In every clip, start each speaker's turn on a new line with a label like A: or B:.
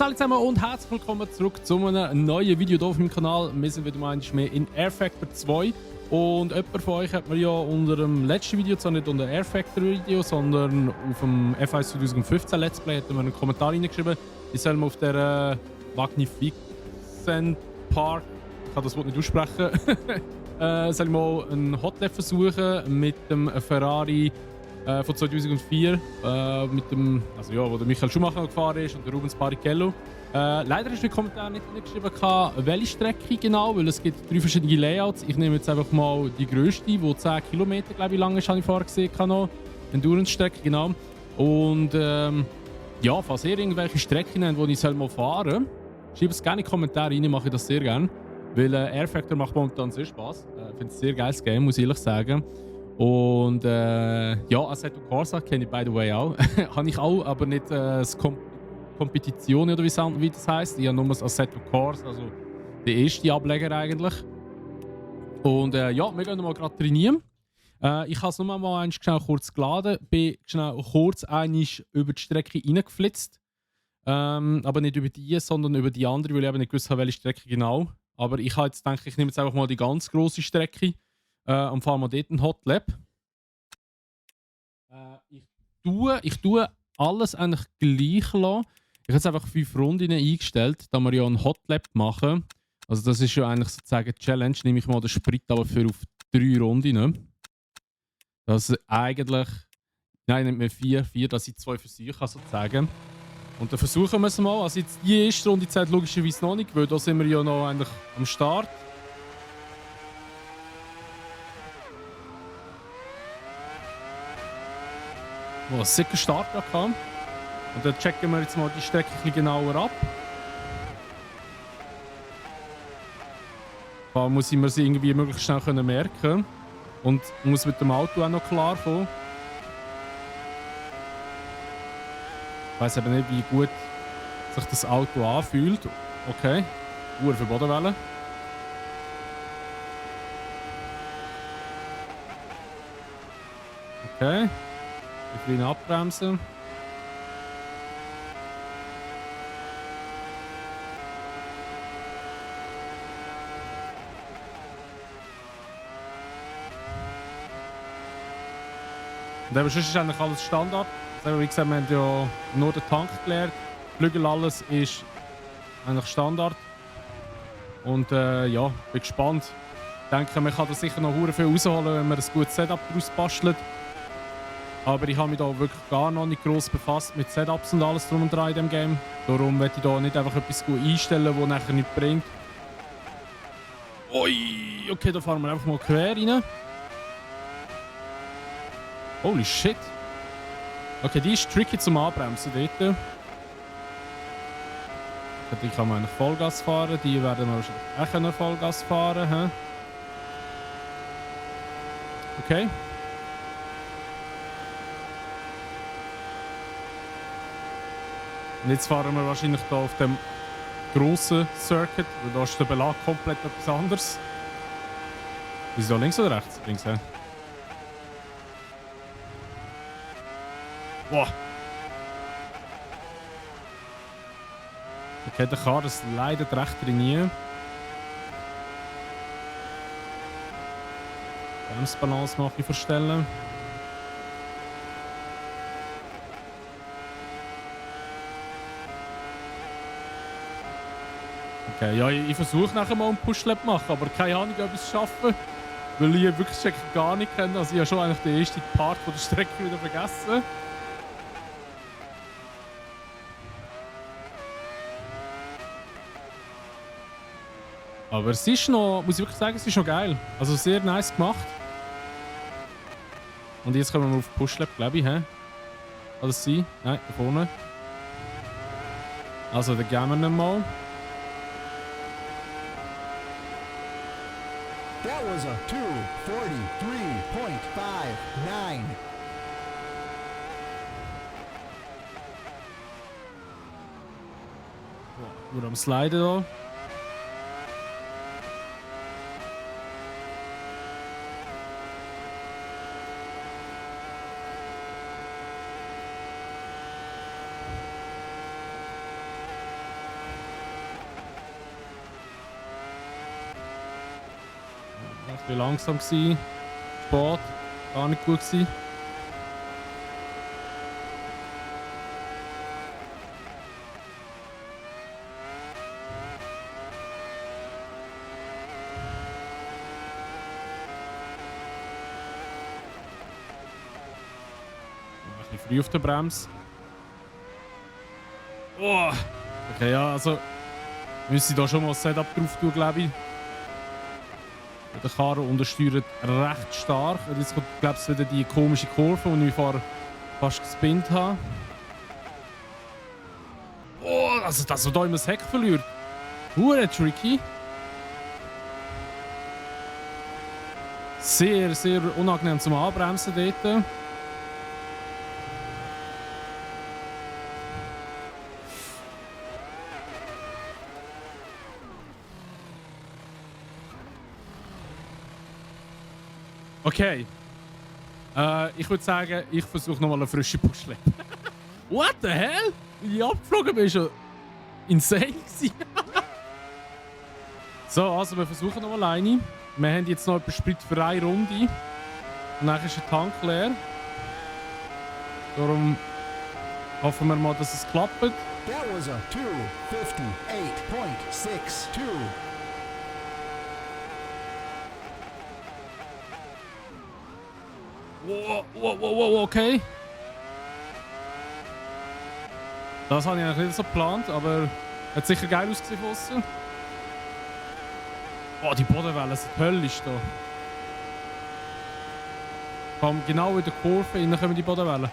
A: alle zusammen und herzlich willkommen zurück zu einem neuen Video hier auf meinem Kanal. Wir sind wieder mal mehr in Air Factor 2 und jemand von euch hat mir ja unter dem letzten Video, zwar nicht unter Air Factor Video, sondern auf dem F1 2015 Let's Play, hat mir einen Kommentar reingeschrieben, ich soll mal auf der Magnificent Park, ich kann das Wort nicht aussprechen, soll ich mal einen Hotlap versuchen mit dem Ferrari von 2004, mit dem, also ja, wo der Michael Schumacher gefahren ist und der Rubens Barrichello. Leider ist der Kommentar nicht geschrieben, welche Strecke genau, weil es gibt 3 verschiedene Layouts. Ich nehme jetzt einfach mal die grösste, die 10 Kilometer, glaube ich, lang ist, habe ich vorher gesehen, noch. Endurance-Strecke, genau. Und ja, falls ihr irgendwelche Strecken habt, die ich mal fahren soll, schreibt es gerne in die Kommentare rein, mache ich das sehr gerne. Weil Air Factor macht momentan sehr Spaß. Ich finde es ein sehr geiles Game, muss ich ehrlich sagen. Und ja, Assetto Corsa kenne ich by the way auch. Habe ich auch, aber nicht das Kompetition oder wie das heisst. Ich habe nur das Assetto Corsa, also der erste Ableger eigentlich. Und ja, wir gehen mal gerade trainieren. Ich habe es nur mal schnell kurz geladen, bin schnell kurz über die Strecke reingeflitzt. Aber nicht über die, sondern über die andere, weil ich eben nicht gewusst habe, welche Strecke genau. Aber ich habe jetzt gedacht, ich nehme jetzt einfach mal die ganz grosse Strecke. Und fahren wir dort einen Hotlap. Ich tue alles eigentlich gleich lassen. Ich habe jetzt einfach 5 Runden eingestellt, da wir ja einen Hotlap machen. Also das ist ja eigentlich sozusagen die Challenge. Nehme ich mal den Sprit aber für auf 3 Runden. Das ist eigentlich... Nein, nicht mehr 4, dass ich 2 Versuche habe sozusagen. Und dann versuchen wir es mal. Also jetzt die erste Runde zählt logischerweise noch nicht, weil da sind wir ja noch eigentlich am Start. Wo einen sicher Start hatte. Und dann checken wir jetzt mal die Strecke ein bisschen genauer ab. Da muss ich mir sie irgendwie möglichst schnell merken. Und muss mit dem Auto auch noch klar kommen. Ich weiss eben nicht, wie gut sich das Auto anfühlt. Okay, Uhr für Bodenwelle. Okay. Ich will ihn abbremsen. Und eben, sonst ist eigentlich alles Standard. Also, wie gesagt, wir haben ja nur den Tank geleert. Flügel, alles ist eigentlich Standard. Und ja, bin gespannt. Ich denke, man kann da sicher noch viel rausholen, wenn man ein gutes Setup daraus bastelt. Aber ich habe mich da wirklich gar noch nicht gross befasst mit Setups und alles drum und dran in diesem Game. Darum werde ich da nicht einfach etwas gut einstellen, das nachher nichts bringt. Ui, okay, da fahren wir einfach mal quer rein. Holy shit. Okay, die ist tricky zum Anbremsen dort. Die kann man eigentlich Vollgas fahren, die werden wir wahrscheinlich auch Vollgas fahren. He? Okay. Und jetzt fahren wir wahrscheinlich hier auf dem grossen Circuit, weil da ist der Belag komplett etwas anderes. Ist da links oder rechts? Links, ja. Boah. Okay, der Car das leidet recht trainieren. Bremsbalance mache ich verstellen. Okay, ja, ich versuche nachher mal einen Push-Lap zu machen, aber keine Ahnung, ob ich es schaffe. Weil ich wirklich gar nicht kenne. Also ich habe schon eigentlich den ersten Part von der Strecke wieder vergessen. Aber es ist noch, muss ich wirklich sagen, es ist schon geil. Also sehr nice gemacht. Und jetzt kommen wir auf Push-Lap, glaube ich, hä? Kann das sein? Nein, da vorne. Also, dann gehen wir nicht mal.
B: That was a 2:43.59.
A: Gut am Sliden da. Ein bisschen langsam gewesen. Sport. Gar nicht gut gewesen. Ein bisschen früh auf der Bremse. Oh. Okay, ja, also müsste ich da schon mal das Setup drauf tun, glaube ich. Der Karo untersteuert recht stark. Und jetzt kommt, glaube ich, wieder die komische Kurve, die ich vorher fast gespinnt habe. Oh, also das, was da immer das Heck verliert. Hure tricky. Sehr, sehr unangenehm zum Anbremsen dort. Okay. Ich würde sagen, ich versuche nochmal eine frische Pushlet. What the hell? Wie ich abgeflogen bin, schon insane gewesen. So, also wir versuchen nochmal eine. Wir haben jetzt noch etwas Sprit für eine Runde. Und dann ist der Tank leer. Darum hoffen wir mal, dass es klappt.
B: That was a 2:58.62.
A: Wow, okay. Das habe ich eigentlich nicht so geplant, aber hat sicher geil ausgesehen von aussen. Oh, die Bodenwellen sind höllisch da. Komm, genau in der Kurve rein kommen die Bodenwellen.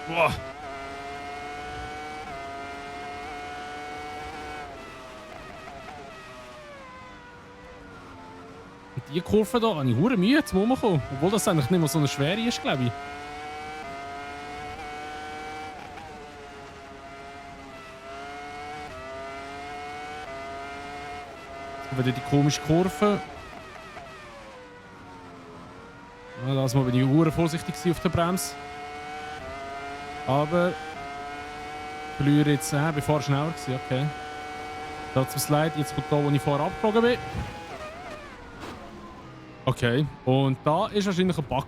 A: Boah. Die Kurve hier habe ich hure Mühe zum Rumkommen. Obwohl das eigentlich nicht mehr so eine schwere ist, glaube ich. Jetzt kommt wieder die komische Kurve. Ja, das Mal bin ich hure vorsichtig auf der Bremse. Aber ich verliere jetzt, bevor ich schneller war, okay. Da zum Slide, jetzt kommt da, wo ich vorher abgeflogen bin. Okay, und da war wahrscheinlich ein Bug.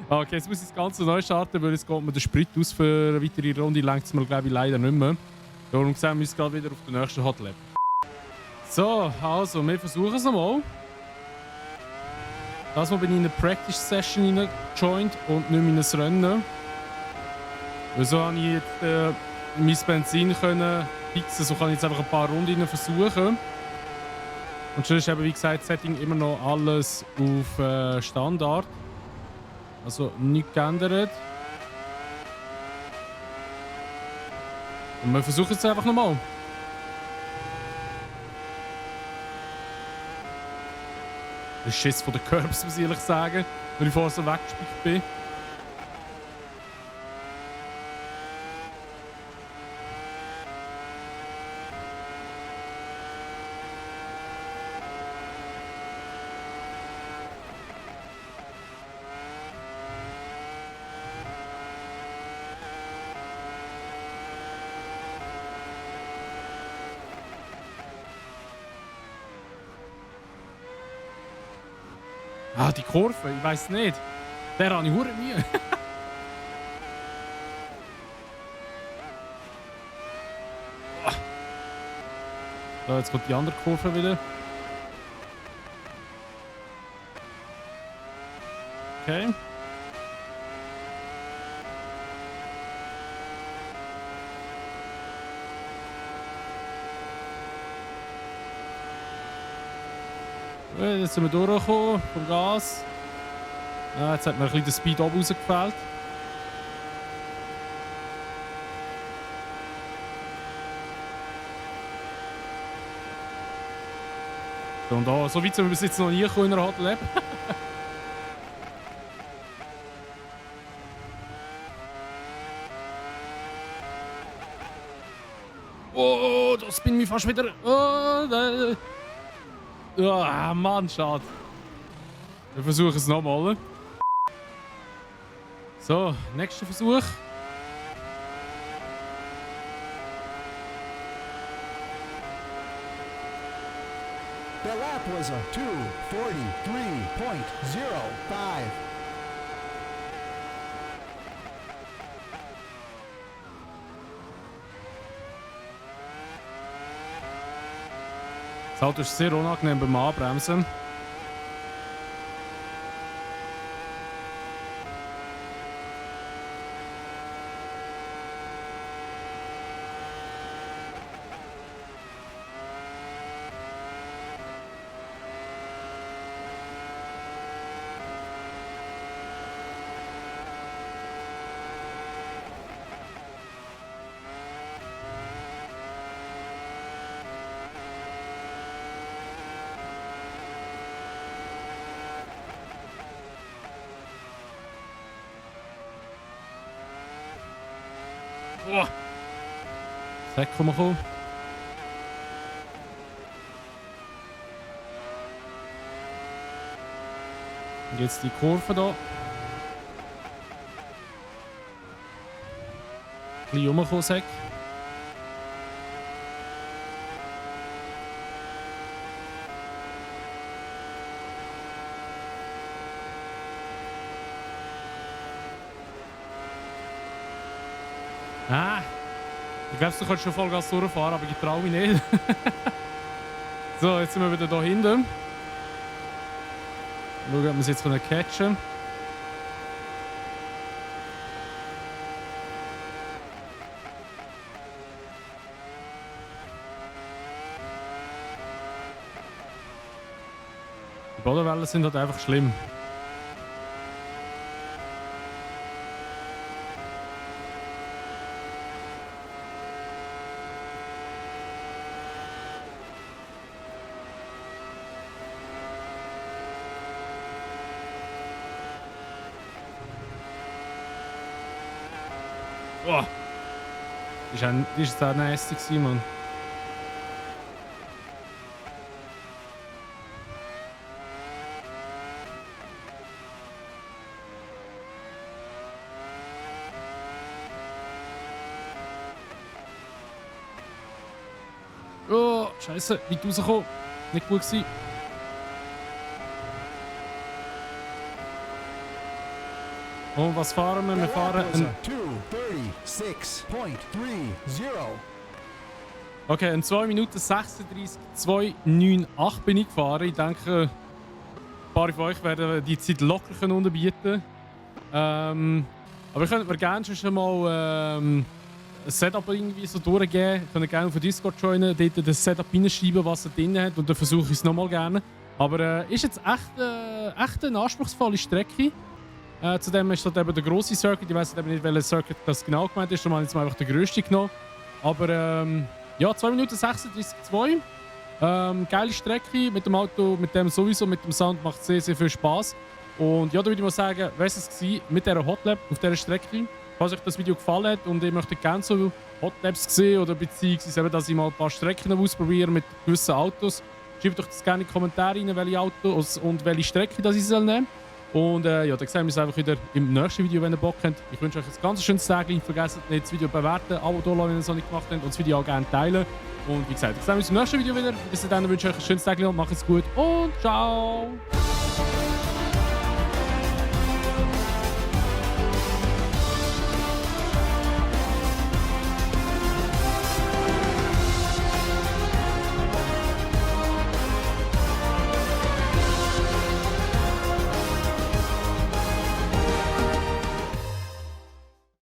A: Okay, jetzt muss ich das Ganze neu starten, weil jetzt geht mir der Sprit aus für eine weitere Runde. Längt es mir, glaube ich, leider nicht mehr. Darum gesehen, müssen wir gerade wieder auf den nächsten Hotlap. So, also, wir versuchen es einmal. Das Mal bin ich in eine Practice Session reingejoint und nicht mehr in ein Rennen. Weil so konnte ich jetzt mein Benzin fixen, so kann ich jetzt einfach ein paar Runden versuchen. Und schon ist eben, wie gesagt, das Setting immer noch alles auf Standard. Also nichts geändert. Und wir versuchen es einfach nochmal. Der Schiss von den Curbs, muss ich ehrlich sagen, weil ich vorher so weggespickt bin. Ah, die Kurve, ich weiß nicht. Der habe ich hure Mühe. So, jetzt kommt die andere Kurve wieder. Okay. Jetzt sind wir durchgekommen vom Gas. Ja, jetzt hat mir ein bisschen der Speed oben rausgefällt. So, und da, so weit sind wir bis jetzt noch nie gekommen in einer Hotel-App. Oh, das bin ich fast wieder. Oh, Ah, Mann, schade. Wir versuchen es nochmal. So, nächster Versuch.
B: The lap was a 2:43.05.
A: Das Auto ist sehr unangenehm beim Anbremsen. Oh. Sag, komm. Und jetzt die Kurve hier. Ein bisschen rumkommen, Sag. Ah, ich glaube, du kannst schon Vollgas durchfahren, aber ich traue mich nicht. So, jetzt sind wir wieder hier hinten. Schauen, ob wir es jetzt catchen können. Die Bodenwellen sind halt einfach schlimm. Oh. Das war jetzt auch nasty, Mann. Oh, Scheiße, weit rausgekommen. Nicht gut gewesen. Und was fahren wir? Wir fahren ein... Okay, in 2 Minuten 36,298 bin ich gefahren. Ich denke, ein paar von euch werden die Zeit locker unterbieten. Aber ich könnte mir gerne schon mal ein Setup irgendwie so durchgeben. Ich könnte gerne auf den Discord joinen, dort das Setup hineinschreiben, was er drin hat, und dann versuche ich es nochmal gerne. Aber ist jetzt echt eine anspruchsvolle Strecke. Zudem ist dort eben der grosse Circuit. Ich weiss nicht, welcher Circuit das genau gemeint ist. Darum habe ich jetzt mal einfach den grössten genommen. Aber ja, 2 Minuten 36,2. Geile Strecke mit dem Auto, mit dem sowieso, mit dem Sound macht sehr, sehr viel Spaß. Und ja, da würde ich mal sagen, wer es war mit dieser Hotlap auf dieser Strecke. Falls euch das Video gefallen hat und ihr möchtet gerne so Hotlaps sehen oder beziehungsweise eben, dass ich mal ein paar Strecken ausprobiere mit gewissen Autos, schreibt euch das gerne in die Kommentare rein, welche Autos und welche Strecke das ich nehmen soll. Und ja, dann sehen wir uns einfach wieder im nächsten Video, wenn ihr Bock habt. Ich wünsche euch ein ganz schönes Tag. Vergesst nicht, das Video zu bewerten, Abo da lassen, wenn ihr es noch nicht gemacht habt, und das Video auch gerne teilen. Und wie gesagt, dann sehen wir uns im nächsten Video wieder. Bis dann wünsche ich euch ein schönes Tag und macht es gut und ciao!